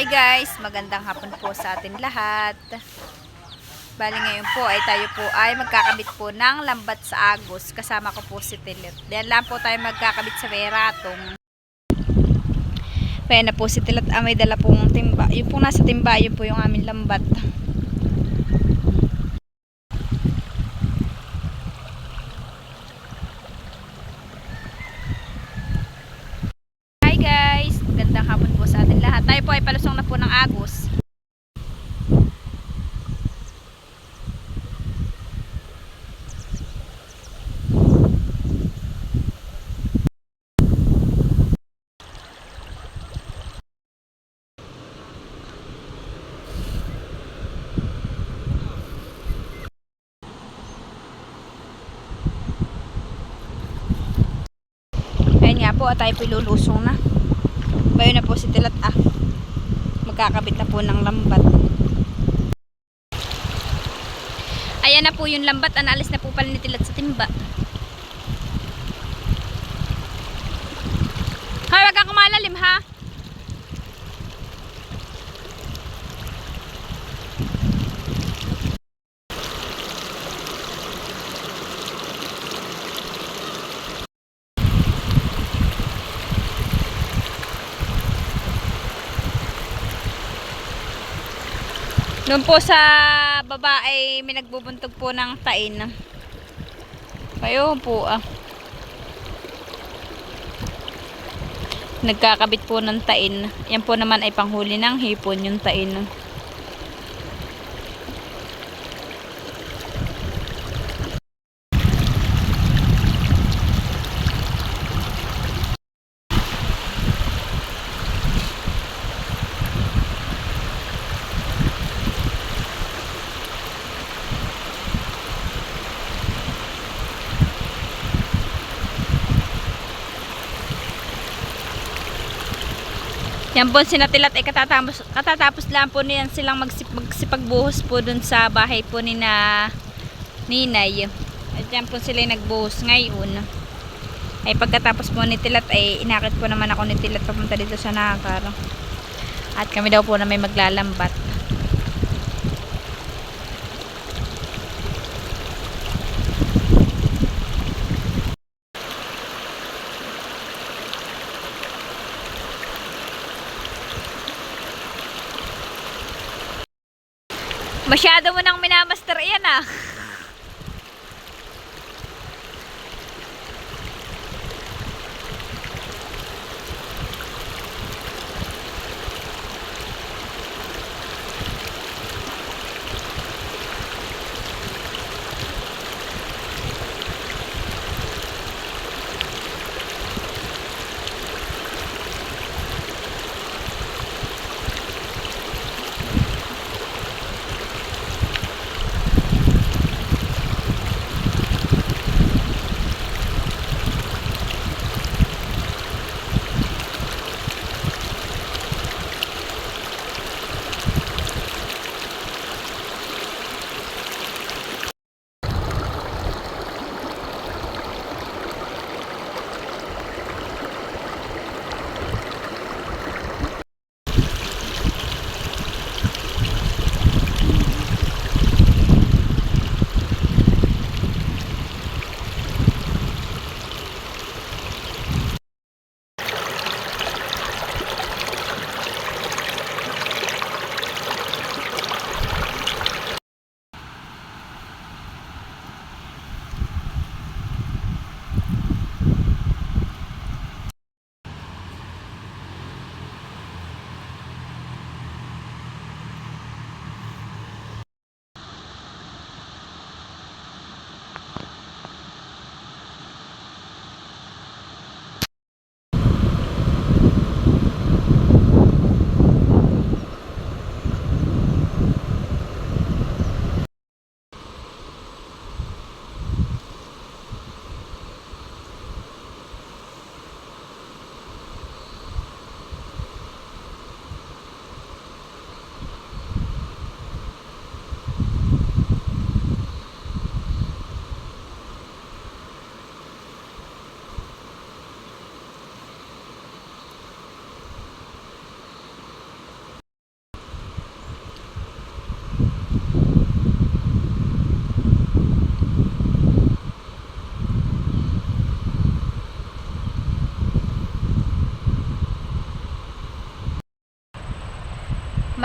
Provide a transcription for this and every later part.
Hi guys, magandang hapon po sa atin lahat. Bali ngayon po ay tayo po ay magkakabit po ng lambat sa Agos. Kasama ko po si Tilit. Diyan lang po tayo magkakabit sa Veratong. Kaya na po si Tilit may dala pong timba. Yung po nasa timba, yun po yung aming lambat. Hi guys, magandang hapon po sa atin lahat. Tayo po ay palusong na po ng Agos. Ayan nga po, at tayo po lulusong na. Bayo na po si Tilat magkakabit na po ng lambat. Ayan na po yung lambat, analis na po pala ni Tilat sa timba. Hoy, wag kang kumalalim ha. Doon po sa baba ay may nagbubuntog po ng tain. Kayo po nagkakabit po ng tain. Yan po naman ay panghuli ng hipon yung tain. Yan po sinatilat ay katatapos lang po niyan silang magsipagbuhos po dun sa bahay po ni na Ninay. At yan po sila nagbuhos ngayon. Ay pagkatapos po ni Tilat ay inakit po naman ako ni Tilat papunta dito sa Nakar. At kami daw po na may maglalambat. Masyado mo nang minamaster yan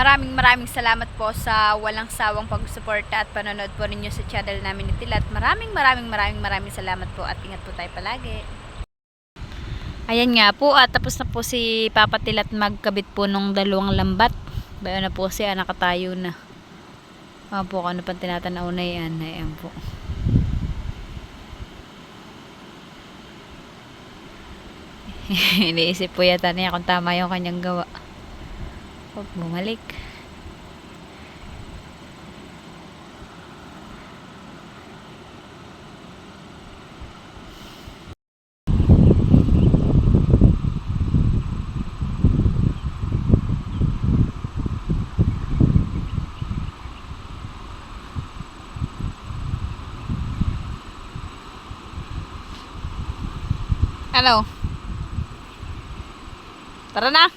maraming salamat po sa walang sawang pagsuporta at panonood po ninyo sa channel namin ni Tilat. Maraming salamat po at ingat po tayo palagi. Ayan nga po at tapos na po si Papa Tilat magkabit po nung dalawang lambat. Bayo na po siya, nakatayo na. Po, ano pang tinatanaw na yan. Ayan po. Iniisip po yata niya kung tama yung kanyang gawa. Huwag bumalik. Ano? Tara na!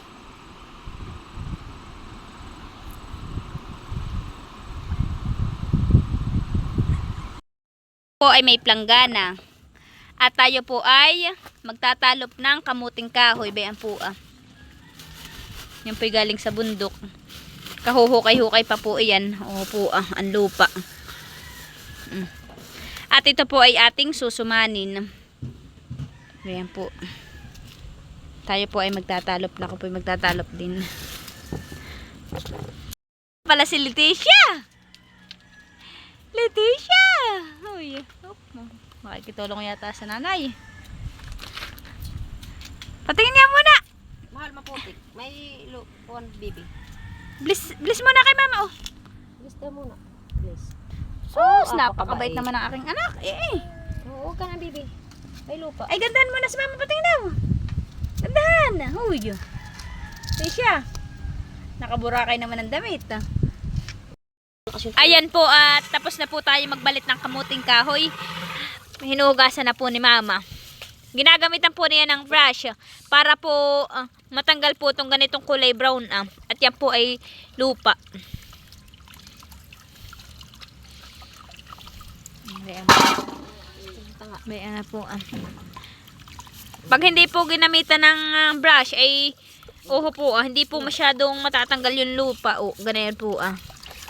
Po ay may planggana. At tayo po ay magtatalop ng kamuting kahoy. Bayan po Yan po galing sa bundok. Kahuhukay-hukay pa po iyan. O po ang lupa. At ito po ay ating susumanin. Ayan po. Tayo po ay magtatalop. Ako po ay magtatalop din. Pala si Leticia! Leticia! Uy, makikitulong yata sa nanay. Patingin niya muna! Mahal maputik. May lupuan, baby. Bliss muna kay mama, Bliss ka muna. Bliss. Sus, napakabait naman ang aking anak. Oo, ka na, baby. May lupa. Ay, gandahan mo na si mama, patingin daw. Gandahan. Uy, Leticia. Nakaburakay naman ang damit. Ayan po at tapos na po tayo magbalit ng kamuting kahoy. Hinuhugasan na po ni mama. Ginagamitan po niya ng brush para po matanggal po itong ganitong kulay brown. At yan po ay lupa. May po. Pag hindi po ginamitan ng brush ay hindi po masyadong matatanggal yung lupa. Ganyan po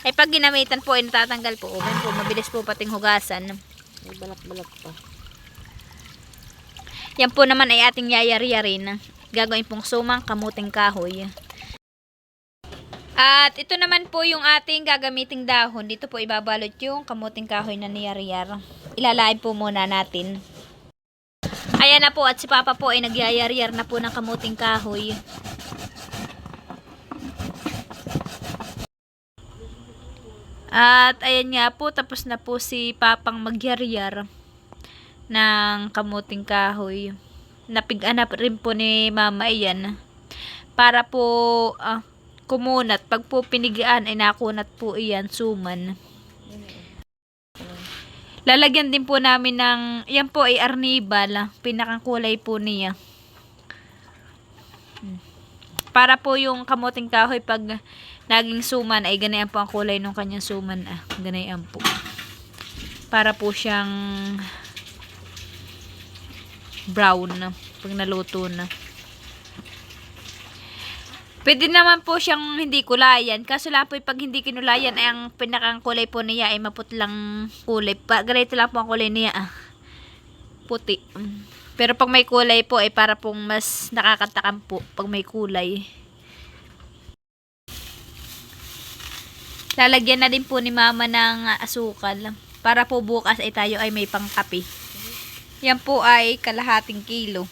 Ay pag ginamitan po ay natatanggal po. Ganyan po, mabilis po pating hugasan. May balat-balat pa. Yan po naman ay ating yayari-yarin. Gagawin pong sumang kamuting kahoy. At ito naman po yung ating gagamiting dahon. Dito po ibabalot yung kamuting kahoy na niyari-yar. Ilalain po muna natin. Ayan na po at si Papa po ay nagyayari-yar na po ng kamuting kahoy. At ayan nga po, tapos na po si Papang magyari-yar ng kamuting kahoy. Napig-anap rin po ni Mama iyan. Para po kumunat. Pag po pinigian ay nakunat po iyan, suman. Lalagyan din po namin ng, yan po ay arnibal. Pinakang kulay po niya. Para po yung kamuting kahoy pag naging suman ay ganayan po ang kulay ng kanyang suman. Ganayan po. Para po siyang brown pag naluto na. Pwede naman po siyang hindi kulayan. Kaso lang po pag hindi kinulayan ay ang pinakang kulay po niya ay maputlang kulay. Ganito lang po ang kulay niya. Puti. Pero pag may kulay po ay para pong mas nakakatakam po pag may kulay. Lalagyan na din po ni Mama ng asukal. Para po bukas ay tayo ay may pangkape. Yan po ay kalahating kilo.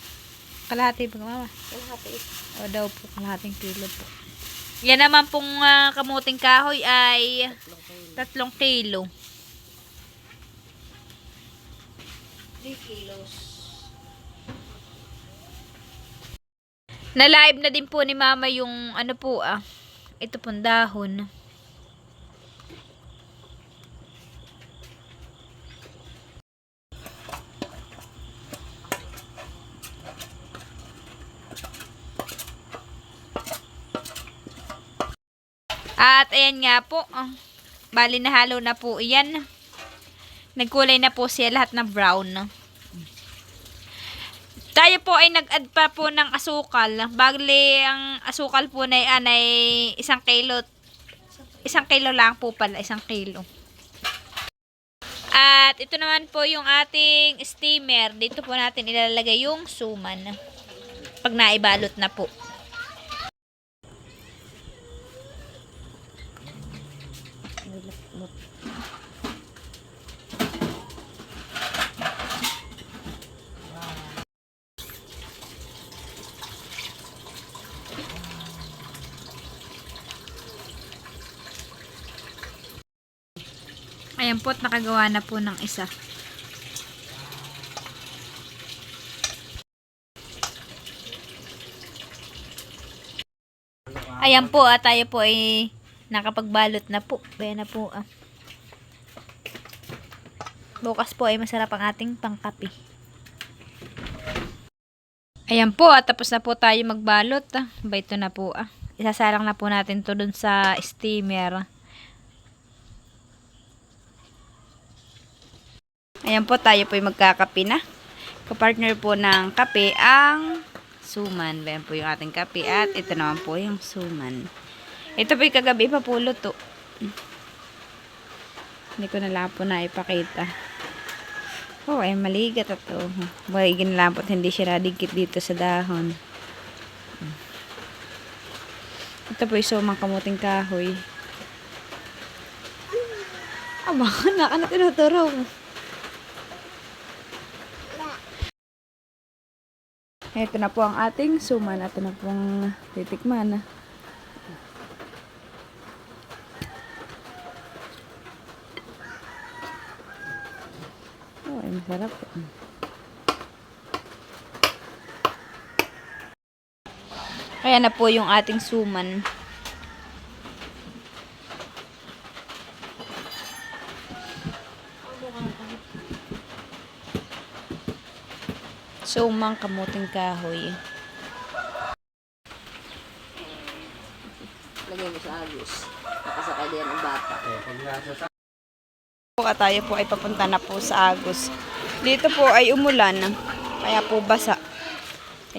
Kalahati ba, Mama? Kalahati. O daw po, kalahating kilo po. Yan naman pong kamuting kahoy ay 3 kilo. 3 kilos. Na-live na din po ni Mama yung ano po ito pong dahon. At ayan nga po, bali na halo na po iyan. Nagkulay na po siya lahat na brown. Tayo po ay nag-add pa po ng asukal. Bali ang asukal po na yan ay 1 kilo Isang kilo lang po pala, 1 kilo. At ito naman po yung ating steamer. Dito po natin ilalagay yung suman. Pag naibalot na po. Ayan po, at nakagawa na po ng isa. Ayan po, tayo po ay nakapagbalot na po. Ayan na po. Bukas po ay masarap ang ating pangkape. Ayan po, at tapos na po tayo magbalot. Ito na po. Isasalang na po natin to dun sa steamer. Ayan po, tayo po ay magkakape na. Kapartner po ng kape ang suman. Ayan po yung ating kape. At ito naman po yung suman. Ito po yung kagabi pa po luto. Hindi ko na lang po na ipakita. Oh, ay maligat ito. Bagay na lang po, hindi siya nadikit dito sa dahon. Ito po yung sumang kamuting kahoy. Aba, na tinuturo. Ito na po ang ating suman. Ito na pong titikman. Oh, ay masarap. Kaya na po yung ating suman. Sumang kamuting kahoy. Lagay mo sa agos. Nakasakay din ang bata. Tayo po ay papunta na po sa Agos. Dito po ay umulan. Kaya po basa.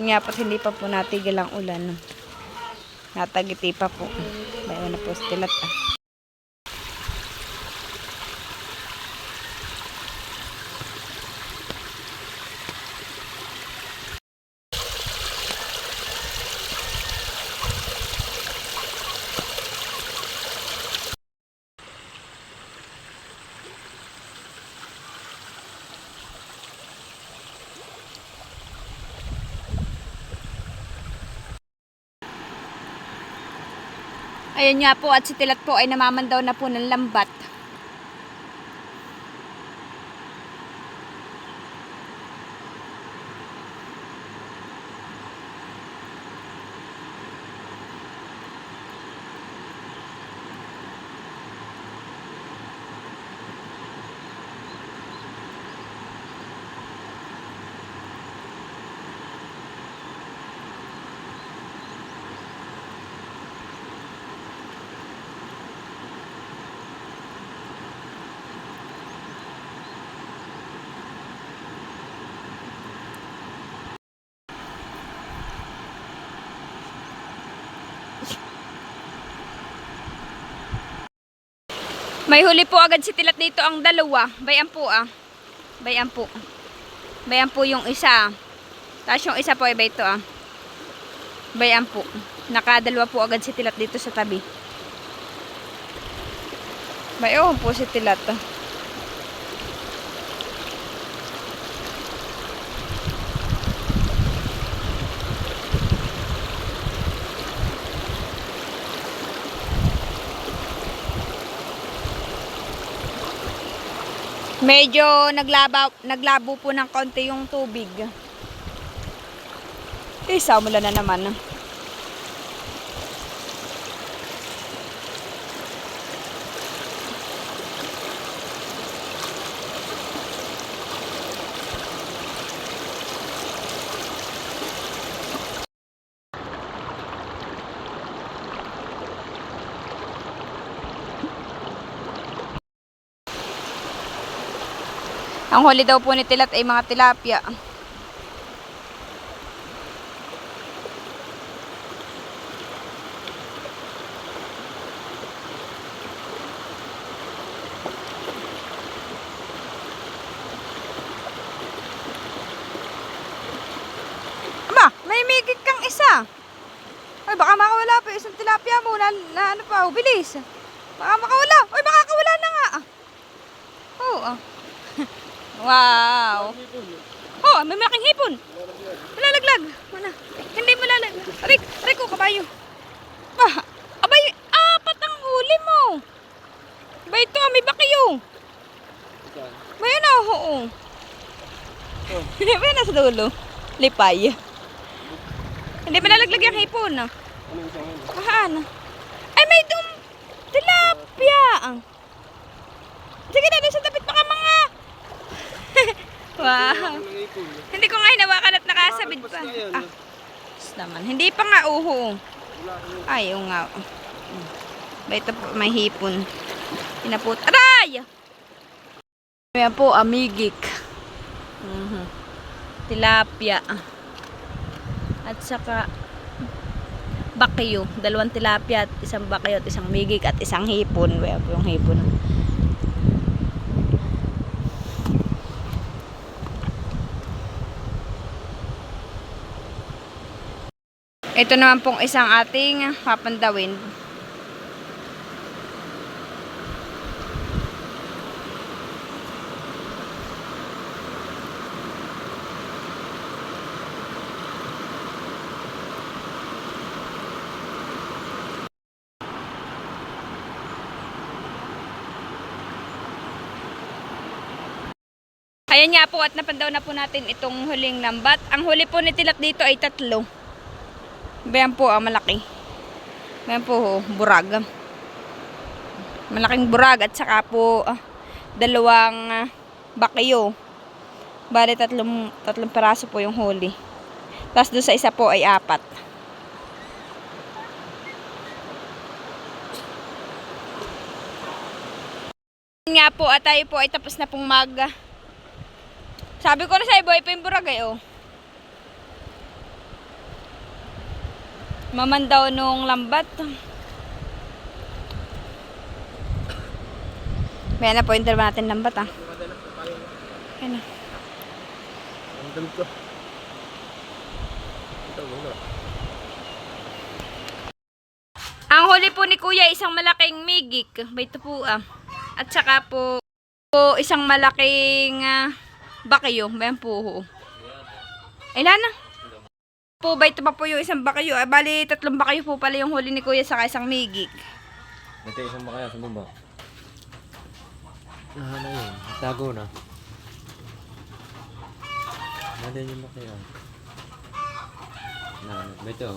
Yan nga po, hindi pa po natigil ang ulan. Natagiti pa po. Bayo na po stilat. Ayun nga po, at si Tilat po ay namamandaw na po ng lambat. May huli po agad si Tilat dito ang dalawa. Bayan po Bayan po. Bayan po yung isa. Tapos yung isa po ay ito Bayan po. Nakadalawa po agad si Tilat dito sa tabi. Bayan po si Tilat. Medyo naglabo po ng konti yung tubig. Isa mula na naman. Ang huli daw po ni Tilat ay mga tilapia. may migit kang isa. Ay, baka makawala pa yung isang tilapia mo na ano pa, bilis. Baka makawala. Ay, makakawala na nga. Oo. Wow. Oh, may malaking hipon. Malalaglag. Wala. Hindi malalaglag. Aray ko, kabayo. Abay, apat ang huli mo. Ba ito, may bakyo. Ba yun oh, oo. Ba yun nasa dulo. Lipay. Hindi malalaglag yung hipon. Mahaan. Ay, may tilapia. Sige na, doon sa tapit baka mga. Wow. Hindi ko nga hinawakan at nakasabit pa. Naman. Hindi pa nga uho. Ay, oo nga. Ba ito po, may hipon. Pinaput. Aray! Ayan po, amigik. Tilapia. At saka bakyo. 2 tilapia at isang bakyo at isang migik at isang hipon. Ayan po yung hipon. Ito naman pong isang ating papandawin. Ayan nga po at napandaw na po natin itong huling lambat. Ang huli po ni Tilat dito ay 3. Bayan po, malaki. Bayan po, burag. Malaking burag at saka po 2 bakyo. Bali, 3 peraso po yung huli. Tapos doon sa isa po ay 4. Nga po at tayo po ay tapos na pong sabi ko na sa ibo, ito yung burag eh, oh. Mamandaw nung lambat. Bayan na po yung dalawa natin lambat, ah. Ayan na. Ang huli po ni Kuya, isang malaking migik. Ito po, ah. At saka po, isang malaking bakyo. Bayan po. Ilan na? Po ba ito pa po yung isang bakyo? Bali, 3 bakyo po pala yung huli ni Kuya saka isang migik. Ito isang bakyo sa baba. Ano yun? Tago na. Ano yung bakyo? Ito.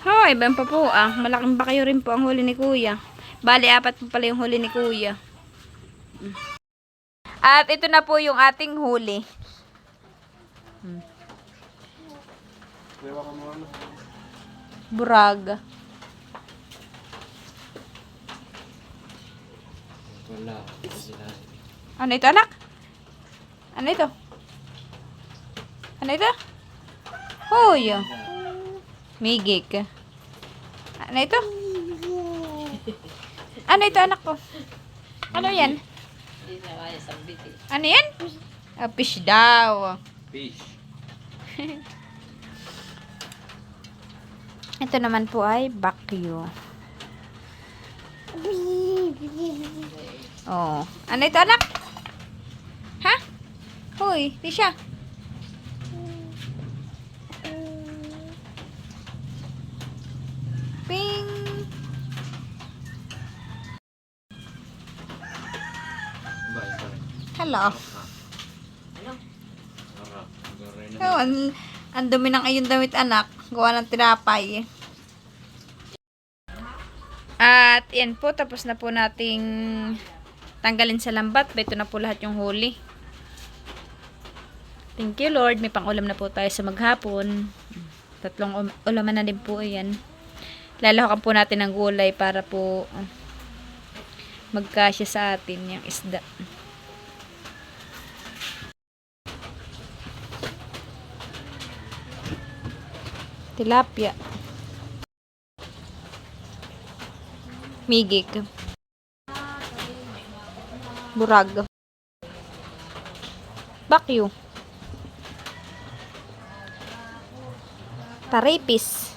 Hoy, iba pa po ah. Malaking bakyo rin po ang huli ni Kuya. Bali, 4 po pala yung huli ni Kuya. At ito na po yung ating huli. Burag. Wala. Ano ito, anak? Ano ito? Ano ito? Hoy. Migik. Ano ito? Ano ito, anak ko? Ano yan? Ano yan? Fish daw. Fish. Ito naman po ay bakyo. Oh. Ano ito, anak? Ha? Hoy, di siya. Ping. Hello. Oh, ang dumi ng ayun damit, anak. Gawa ng tinapay. At yan po, tapos na po nating tanggalin sa lambat. Ito na po lahat yung huli. Thank you, Lord. May pang-ulam na po tayo sa maghapon. 3 ulaman na din po yan. Lalahakan po natin ng gulay para po magkasya sa atin yung isda. Tilapia. Migik. Burag. Bakyo. Taripis.